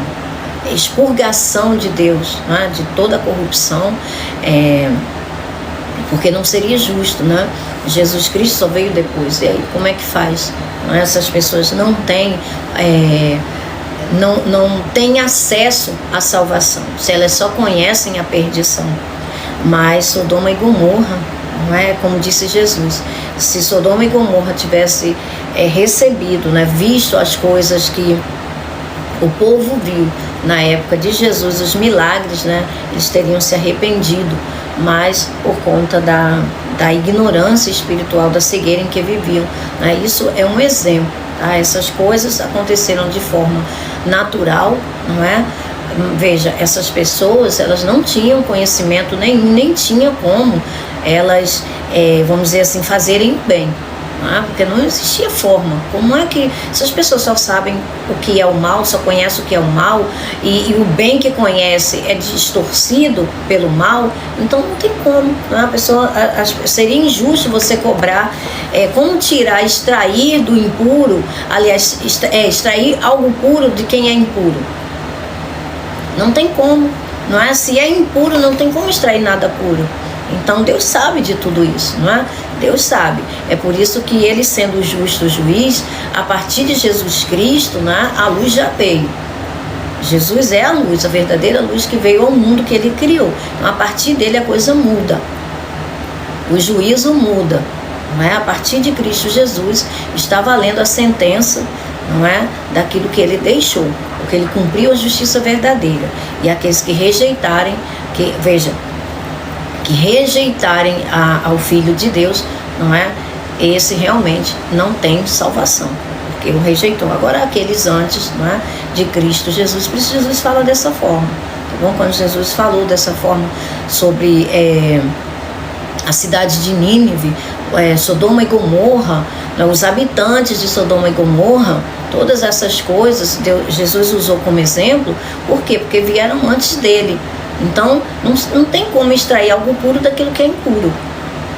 expurgação de Deus, né? De toda a corrupção, porque não seria justo, né? Jesus Cristo só veio depois, e aí como é que faz? Não é? Essas pessoas não têm não têm acesso à salvação, se elas só conhecem a perdição. Mas Sodoma e Gomorra, não é? Como disse Jesus, se Sodoma e Gomorra tivesse recebido, né, visto as coisas que o povo viu na época de Jesus, os milagres, né, eles teriam se arrependido, mas por conta da ignorância espiritual, da cegueira em que viviam, né? Isso é um exemplo, tá? Essas coisas aconteceram de forma natural, não é? Veja, essas pessoas, elas não tinham conhecimento nenhum, nem tinha como elas, vamos dizer assim, fazerem bem, porque não existia forma. Como é que essas pessoas só sabem o que é o mal, só conhecem o que é o mal, e o bem que conhece é distorcido pelo mal? Então não tem como, né? A pessoa, seria injusto você cobrar como tirar, extrair do impuro, aliás, extrair algo puro de quem é impuro. Não tem como, não é? Se é impuro, não tem como extrair nada puro. Então Deus sabe de tudo isso, não é? Deus sabe. É por isso que ele, sendo o justo juiz, a partir de Jesus Cristo, né, a luz já veio. Jesus é a luz, a verdadeira luz que veio ao mundo, que ele criou. Então, a partir dele a coisa muda. O juízo muda, não é? A partir de Cristo Jesus está valendo a sentença, não é? Daquilo que ele deixou, porque ele cumpriu a justiça verdadeira. E aqueles que rejeitarem, que rejeitarem ao Filho de Deus, não é? Esse realmente não tem salvação, porque o rejeitou. Agora, aqueles antes, não é? De Cristo Jesus, por isso Jesus fala dessa forma, tá bom? Quando Jesus falou dessa forma sobre a cidade de Nínive, Sodoma e Gomorra, né? Os habitantes de Sodoma e Gomorra, todas essas coisas Jesus usou como exemplo. Por quê? Porque vieram antes dele. Então, não tem como extrair algo puro daquilo que é impuro.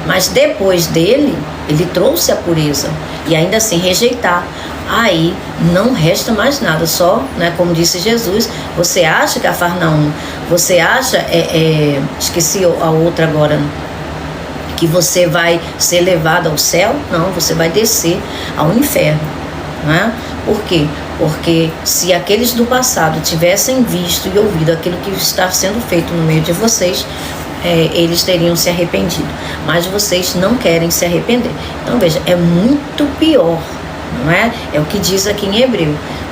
Mas depois dele, ele trouxe a pureza. E ainda assim rejeitar. Aí não resta mais nada. Só, né, como disse Jesus, você acha, Cafarnaum, você acha, esqueci a outra agora, que você vai ser levado ao céu? Não, você vai descer ao inferno. Não é? Por quê? Porque se aqueles do passado tivessem visto e ouvido aquilo que está sendo feito no meio de vocês, eles teriam se arrependido. Mas vocês não querem se arrepender. Então veja, é muito pior, não é? É o que diz aqui em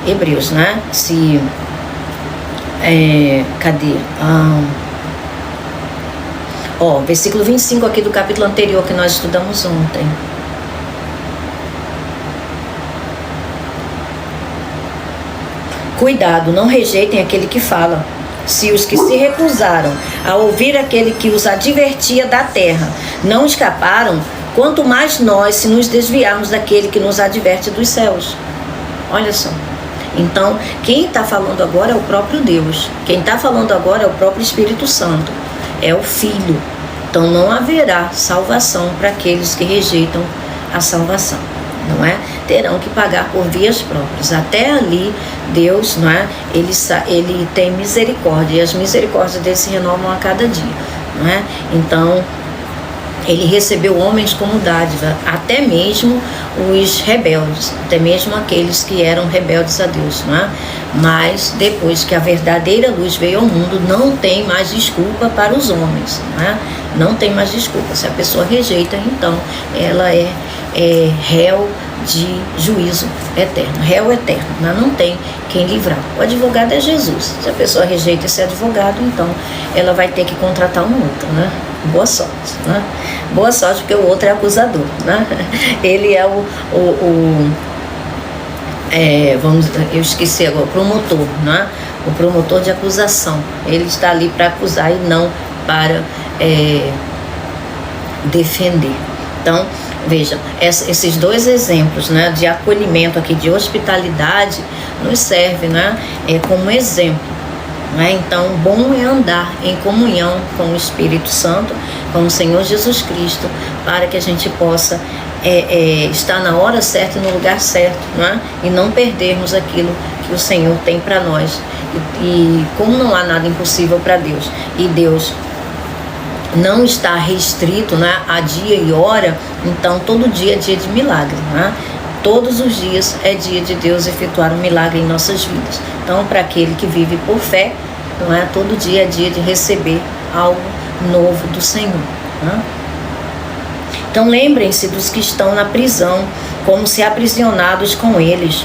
Hebreus, né? Cadê? Versículo 25 aqui do capítulo anterior que nós estudamos ontem. Cuidado, não rejeitem aquele que fala. Se os que se recusaram a ouvir aquele que os advertia da terra não escaparam, quanto mais nós, se nos desviarmos daquele que nos adverte dos céus. Olha só. Então, quem está falando agora é o próprio Deus. Quem está falando agora é o próprio Espírito Santo. É o Filho. Então, não haverá salvação para aqueles que rejeitam a salvação. Não é? Terão que pagar por vias próprias. Até ali Deus, não é? Ele tem misericórdia, e as misericórdias dele se renovam a cada dia, não é? Então, ele recebeu homens como dádiva, até mesmo os rebeldes, até mesmo aqueles que eram rebeldes a Deus, não é? Mas depois que a verdadeira luz veio ao mundo, não tem mais desculpa para os homens, não é? Não tem mais desculpa. Se a pessoa rejeita, então ela é réu de juízo eterno, réu eterno, não tem quem livrar. O advogado é Jesus. Se a pessoa rejeita esse advogado, então ela vai ter que contratar um outro, né? Boa sorte, né? Boa sorte, porque o outro é acusador, né? Ele é eu esqueci agora, o promotor, né? O promotor de acusação. Ele está ali para acusar e não para defender. Então, veja, esses dois exemplos, né, de acolhimento aqui, de hospitalidade, nos servem, né, como exemplo. Né? Então, bom é andar em comunhão com o Espírito Santo, com o Senhor Jesus Cristo, para que a gente possa estar na hora certa e no lugar certo, né? E não perdermos aquilo que o Senhor tem para nós. E como não há nada impossível para Deus, e Deus não está restrito, né, a dia e hora, então todo dia é dia de milagre, né? Todos os dias é dia de Deus efetuar um milagre em nossas vidas. Então, para aquele que vive por fé, não é? Todo dia é dia de receber algo novo do Senhor, né? Então, lembrem-se dos que estão na prisão, como se aprisionados com eles,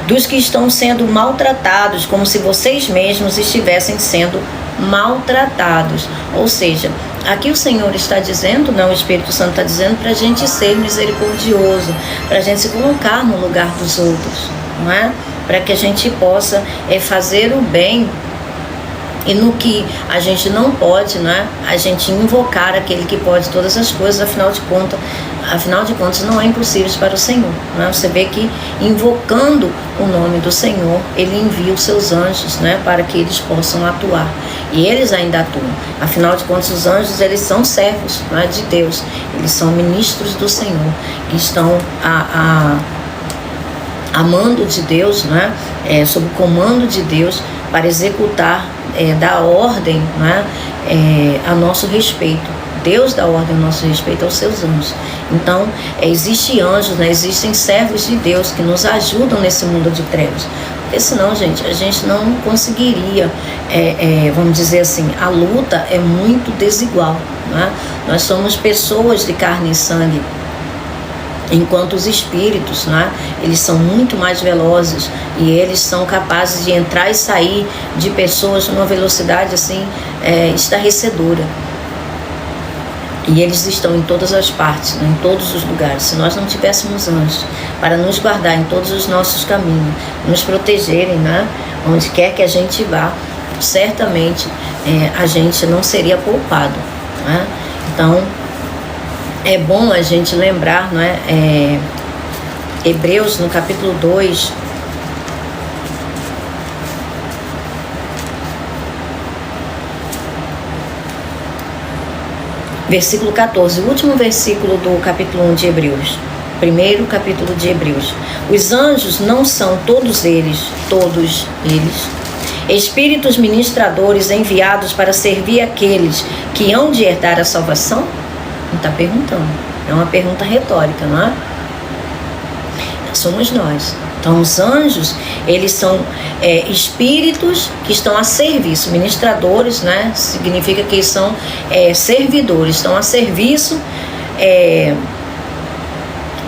dos que estão sendo maltratados, como se vocês mesmos estivessem sendo maltratados. Ou seja, aqui o Senhor está dizendo, o Espírito Santo está dizendo para a gente ser misericordioso, para a gente se colocar no lugar dos outros, não é? Para que a gente possa fazer o bem, e no que a gente não pode, né, a gente invocar aquele que pode todas as coisas. Afinal de contas não é impossível para o Senhor, né? Você vê que invocando o nome do Senhor, Ele envia os seus anjos, né, para que eles possam atuar, e eles ainda atuam. Afinal de contas, os anjos, eles são servos, né, de Deus, eles são ministros do Senhor, que estão a mando de Deus, né, sob o comando de Deus, para executar, dar ordem, né, a nosso respeito. Deus dá ordem a nosso respeito aos seus anjos. Então, existem anjos, né, existem servos de Deus que nos ajudam nesse mundo de trevas. Porque senão, gente, a gente não conseguiria, vamos dizer assim, a luta é muito desigual, né? Nós somos pessoas de carne e sangue, enquanto os espíritos, né, eles são muito mais velozes, e eles são capazes de entrar e sair de pessoas numa velocidade assim estarrecedora. E eles estão em todas as partes, né, em todos os lugares. Se nós não tivéssemos anjos para nos guardar em todos os nossos caminhos, nos protegerem, né, onde quer que a gente vá, certamente a gente não seria poupado, né? Então, é bom a gente lembrar, não é? Hebreus, no capítulo 2, versículo 14, o último versículo do capítulo 1 de Hebreus, primeiro capítulo de Hebreus. Os anjos não são todos eles, espíritos ministradores enviados para servir aqueles que hão de herdar a salvação? Não está perguntando, é uma pergunta retórica, não é? Somos nós. Então, os anjos, eles são espíritos que estão a serviço, ministradores, né? Significa que eles são servidores, estão a serviço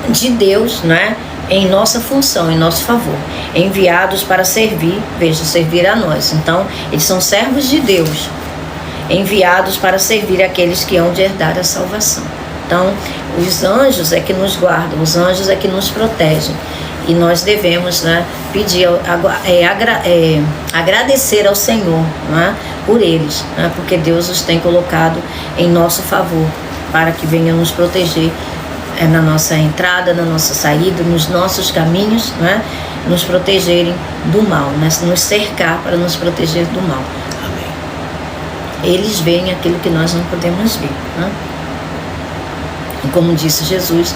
de Deus, né? Em nossa função, em nosso favor, enviados para servir, veja, servir a nós. Então, eles são servos de Deus, enviados para servir aqueles que hão de herdar a salvação. Então, os anjos é que nos guardam, os anjos é que nos protegem, e nós devemos, né, pedir, agradecer ao Senhor, né, por eles, né, porque Deus os tem colocado em nosso favor, para que venha nos proteger na nossa entrada, na nossa saída, nos nossos caminhos, né, nos protegerem do mal, né, nos cercar para nos proteger do mal. Eles veem aquilo que nós não podemos ver, né? E como disse Jesus,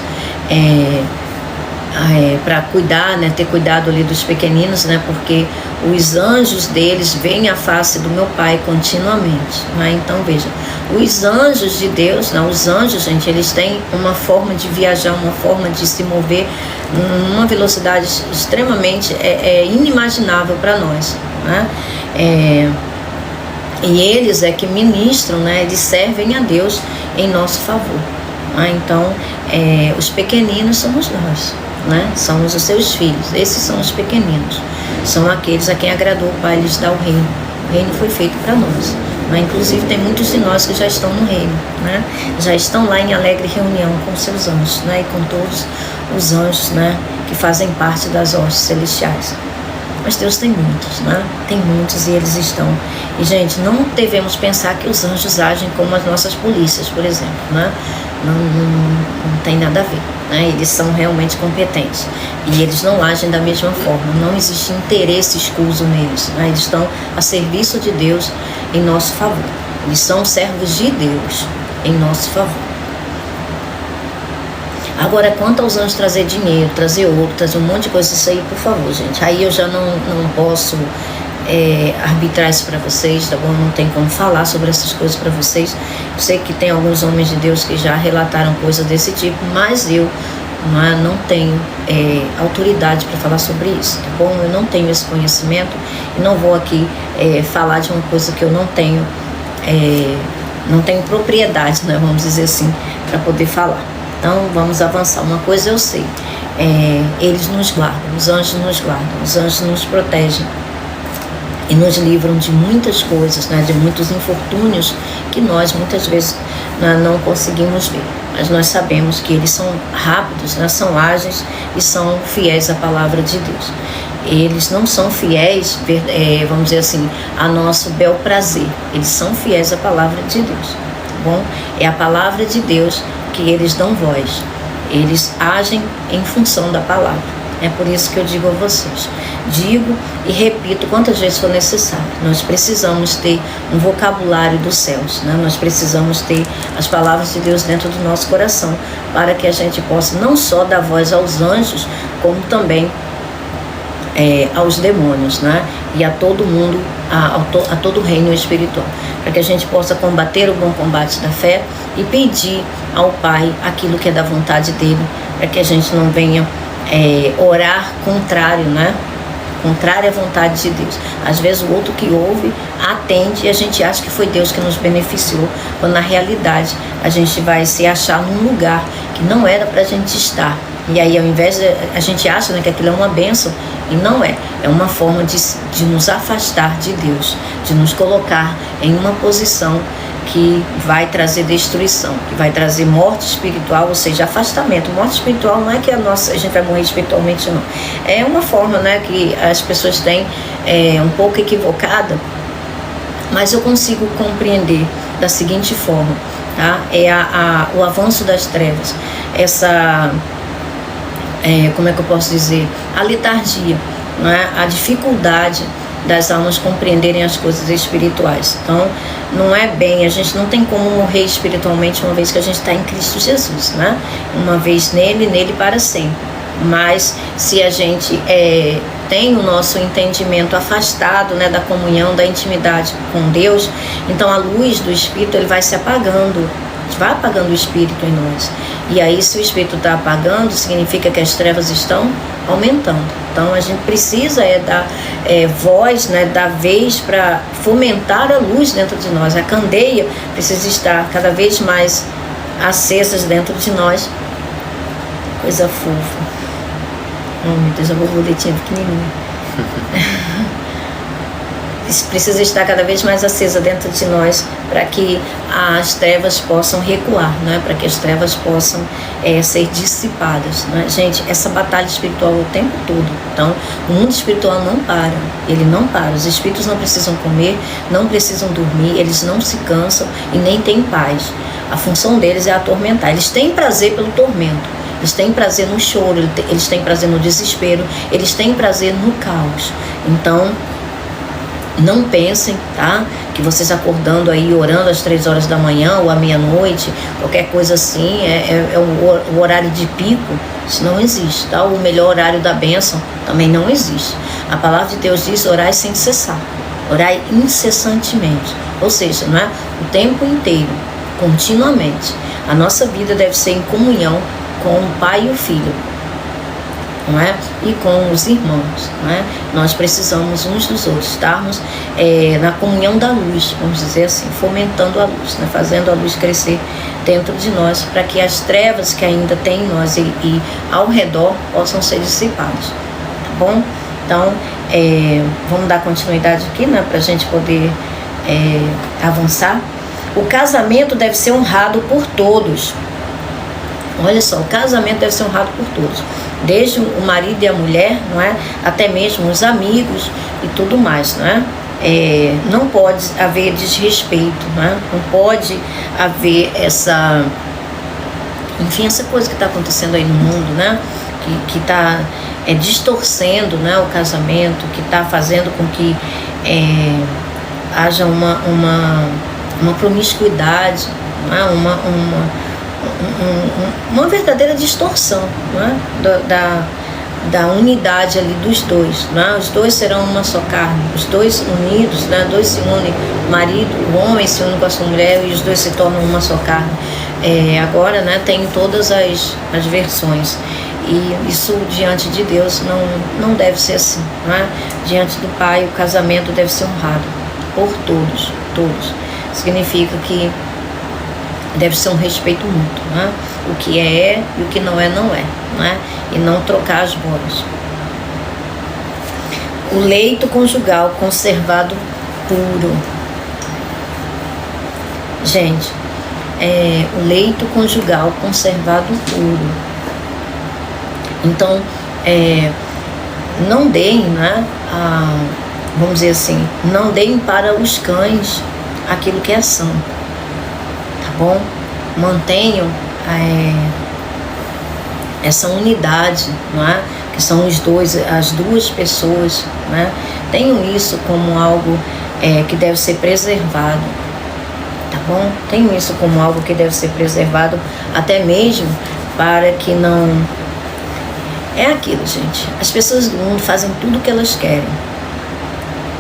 para cuidar, né, ter cuidado ali dos pequeninos, né, porque os anjos deles veem a face do meu Pai continuamente, né? Então veja, os anjos de Deus, né, os anjos, gente, eles têm uma forma de viajar, uma forma de se mover numa velocidade extremamente inimaginável para nós, né? E eles é que ministram, né, eles servem a Deus em nosso favor, né? Então os pequeninos somos nós, né? Somos os seus filhos. Esses são os pequeninos, são aqueles a quem agradou o Pai lhes dar o reino. O reino foi feito para nós, né? Inclusive tem muitos de nós que já estão no reino, né? Já estão lá em alegre reunião com seus anjos, né? E com todos os anjos, né, que fazem parte das hostes celestiais. Mas Deus tem muitos, né? Tem muitos e eles estão. E, gente, não devemos pensar que os anjos agem como as nossas polícias, por exemplo, né? Não tem nada a ver, né? Eles são realmente competentes e eles não agem da mesma forma. Não existe interesse escuso neles, né? Eles estão a serviço de Deus em nosso favor. Eles são servos de Deus em nosso favor. Agora, quanto aos anjos trazer dinheiro, trazer ouro, trazer um monte de coisa, isso aí, por favor, gente. Aí eu já não posso arbitrar isso para vocês, tá bom? Não tem como falar sobre essas coisas para vocês. Eu sei que tem alguns homens de Deus que já relataram coisas desse tipo, mas eu não tenho autoridade para falar sobre isso, tá bom? Eu não tenho esse conhecimento e não vou aqui falar de uma coisa que eu não tenho propriedade, né? Vamos dizer assim, para poder falar. Então, vamos avançar. Uma coisa eu sei, eles nos guardam, os anjos nos guardam, os anjos nos protegem e nos livram de muitas coisas, né, de muitos infortúnios que nós muitas vezes não conseguimos ver. Mas nós sabemos que eles são rápidos, né, são ágeis e são fiéis à palavra de Deus. Eles não são fiéis, vamos dizer assim, a nosso bel prazer. Eles são fiéis à palavra de Deus, tá bom? É a palavra de Deus que eles dão voz, eles agem em função da palavra. É por isso que eu digo a vocês, digo e repito quantas vezes for necessário, nós precisamos ter um vocabulário dos céus, né? Nós precisamos ter as palavras de Deus dentro do nosso coração, para que a gente possa não só dar voz aos anjos, como também aos demônios, né? E a todo mundo, a todo o reino espiritual, para que a gente possa combater o bom combate da fé e pedir ao Pai aquilo que é da vontade dele, para que a gente não venha orar contrário, né? Contrário à vontade de Deus. Às vezes o outro que ouve atende e a gente acha que foi Deus que nos beneficiou, quando na realidade a gente vai se achar num lugar que não era para a gente estar. E aí, ao invés de a gente acha, né, que aquilo é uma bênção, e não é uma forma de nos afastar de Deus, de nos colocar em uma posição que vai trazer destruição, que vai trazer morte espiritual, ou seja, afastamento. Morte espiritual não é que a gente vai morrer espiritualmente, não. É uma forma, né, que as pessoas têm um pouco equivocada, mas eu consigo compreender da seguinte forma, tá? O avanço das trevas, como é que eu posso dizer? A letargia, né? A dificuldade das almas compreenderem as coisas espirituais. Então, não é bem, a gente não tem como morrer espiritualmente uma vez que a gente está em Cristo Jesus, né? Uma vez nele para sempre. Mas se a gente tem o nosso entendimento afastado, né, da comunhão, da intimidade com Deus, então a luz do Espírito ele vai se apagando, vai apagando o Espírito em nós. E aí, se o Espírito está apagando, significa que as trevas estão aumentando. Então a gente precisa dar voz, né, dar vez para fomentar a luz dentro de nós. A candeia precisa estar cada vez mais acesas dentro de nós. Coisa fofa. Oh, meu Deus, a borboletinha pequenininha. Precisa estar cada vez mais acesa dentro de nós, para que as trevas possam recuar, né? Para que as trevas possam ser dissipadas, né? Gente, essa batalha espiritual o tempo todo. Então, o mundo espiritual não para, ele não para. Os espíritos não precisam comer, não precisam dormir, eles não se cansam e nem têm paz. A função deles é atormentar. Eles têm prazer pelo tormento, eles têm prazer no choro, eles têm prazer no desespero, eles têm prazer no caos. Então, não pensem, tá, que vocês acordando aí, orando às 3 horas da manhã ou à meia-noite, qualquer coisa assim, é o horário de pico, isso não existe, tá? O melhor horário da bênção também não existe. A palavra de Deus diz: orai sem cessar, orai incessantemente, ou seja, não é? O tempo inteiro, continuamente. A nossa vida deve ser em comunhão com o Pai e o Filho, não é? E com os irmãos, não é? Nós precisamos uns dos outros, estarmos na comunhão da luz, vamos dizer assim, fomentando a luz, né? Fazendo a luz crescer dentro de nós, para que as trevas que ainda tem em nós e ao redor possam ser dissipadas, tá bom? Então, vamos dar continuidade aqui, né? Para a gente poder avançar. O casamento deve ser honrado por todos. Olha só, o casamento deve ser honrado por todos, desde o marido e a mulher, não é? Até mesmo os amigos e tudo mais, não é? Não pode haver desrespeito, não é? Não pode haver essa coisa que está acontecendo aí no mundo, né? Que está distorcendo, né, o casamento, que está fazendo com que haja uma promiscuidade, não é? Uma verdadeira distorção, não é? Da unidade ali dos dois, não é? Os dois serão uma só carne, os dois unidos, né? Dois se unem, o marido, o homem se une com a sua mulher e os dois se tornam uma só carne. Agora, né, tem todas as versões, e isso diante de Deus não deve ser assim, não é? Diante do Pai, o casamento deve ser honrado por todos. Significa que deve ser um respeito mútuo, né? O que é e o que não é, não é, e não trocar as bolas. O leito conjugal conservado puro. Gente, o leito conjugal conservado puro. Então, não deem, né? Vamos dizer assim, não deem para os cães aquilo que é santo, tá bom? Mantenham essa unidade, não é? Que são as duas pessoas, né? Tenham isso como algo que deve ser preservado, tá bom? Tenham isso como algo que deve ser preservado, até mesmo para que não... É aquilo, gente, as pessoas do mundo fazem tudo o que elas querem,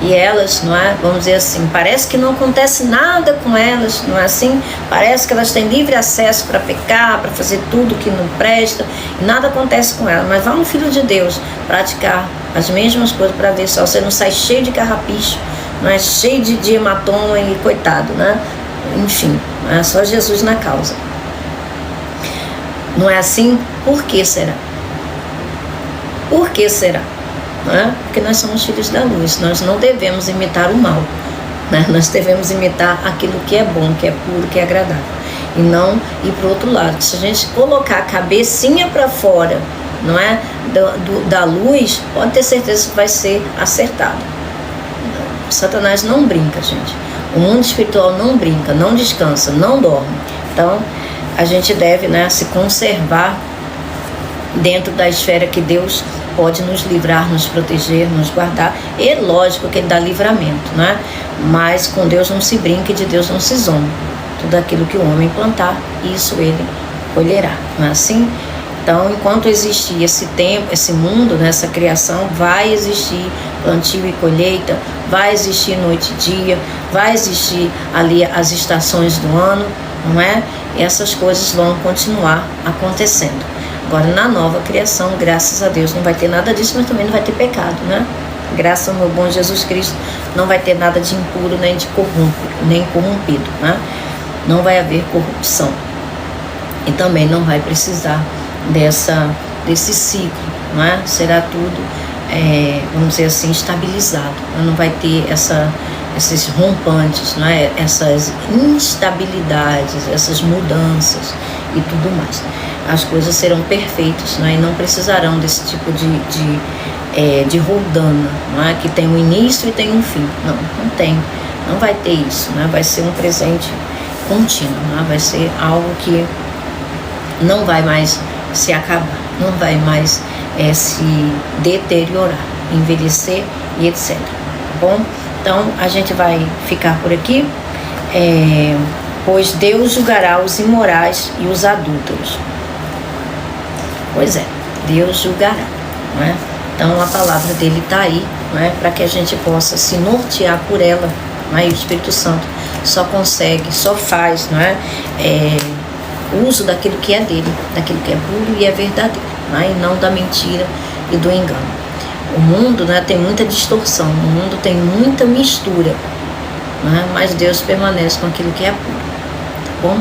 e elas, não é? Vamos dizer assim, parece que não acontece nada com elas, não é assim? Parece que elas têm livre acesso para pecar, para fazer tudo que não presta, e nada acontece com elas. Mas vá um filho de Deus praticar as mesmas coisas para ver só você não sai cheio de carrapicho, não é? Cheio de hematoma e coitado, né? Enfim, não é? Só Jesus na causa. Não é assim? Por que será? Por que será? Porque nós somos filhos da luz, nós não devemos imitar o mal, né? Nós devemos imitar aquilo que é bom, que é puro, que é agradável, e não ir para o outro lado. Se a gente colocar a cabecinha para fora, não é? Da luz, pode ter certeza que vai ser acertado. Satanás não brinca, gente. O mundo espiritual não brinca, não descansa, não dorme. Então a gente deve, né, se conservar dentro da esfera que Deus pode nos livrar, nos proteger, nos guardar. E lógico que Ele dá livramento, né? Mas com Deus não se brinca e de Deus não se zomba. Tudo aquilo que o homem plantar, isso ele colherá, não é assim? Então, enquanto existir esse tempo, esse mundo, né, essa criação, vai existir plantio e colheita, vai existir noite e dia, vai existir ali as estações do ano, não é? E essas coisas vão continuar acontecendo. Agora, na nova criação, graças a Deus, não vai ter nada disso, mas também não vai ter pecado, né? Graças ao meu bom Jesus Cristo, não vai ter nada de impuro, nem de corrompido, né? Não vai haver corrupção. E também não vai precisar desse ciclo, não é? Será tudo, vamos dizer assim, estabilizado. Não vai ter esses rompantes, não é? Essas instabilidades, essas mudanças e tudo mais. As coisas serão perfeitas, não é? E não precisarão desse tipo de roldana, não é? Que tem um início e tem um fim. Não tem. Não vai ter isso, né? Vai ser um presente contínuo, né? Vai ser algo que não vai mais se acabar, não vai mais se deteriorar, envelhecer e etc. Bom, Então a gente vai ficar por aqui. Pois Deus julgará os imorais e os adúlteros. Pois é, Deus julgará, não é? Então a palavra dele está aí, não é? Para que a gente possa se nortear por ela, não é? E o Espírito Santo só consegue, só faz, não é? Uso daquilo que é dele, daquilo que é puro e é verdadeiro, não é? E não da mentira e do engano. O mundo, né, tem muita distorção, o mundo tem muita mistura, não é? Mas Deus permanece com aquilo que é puro, tá bom?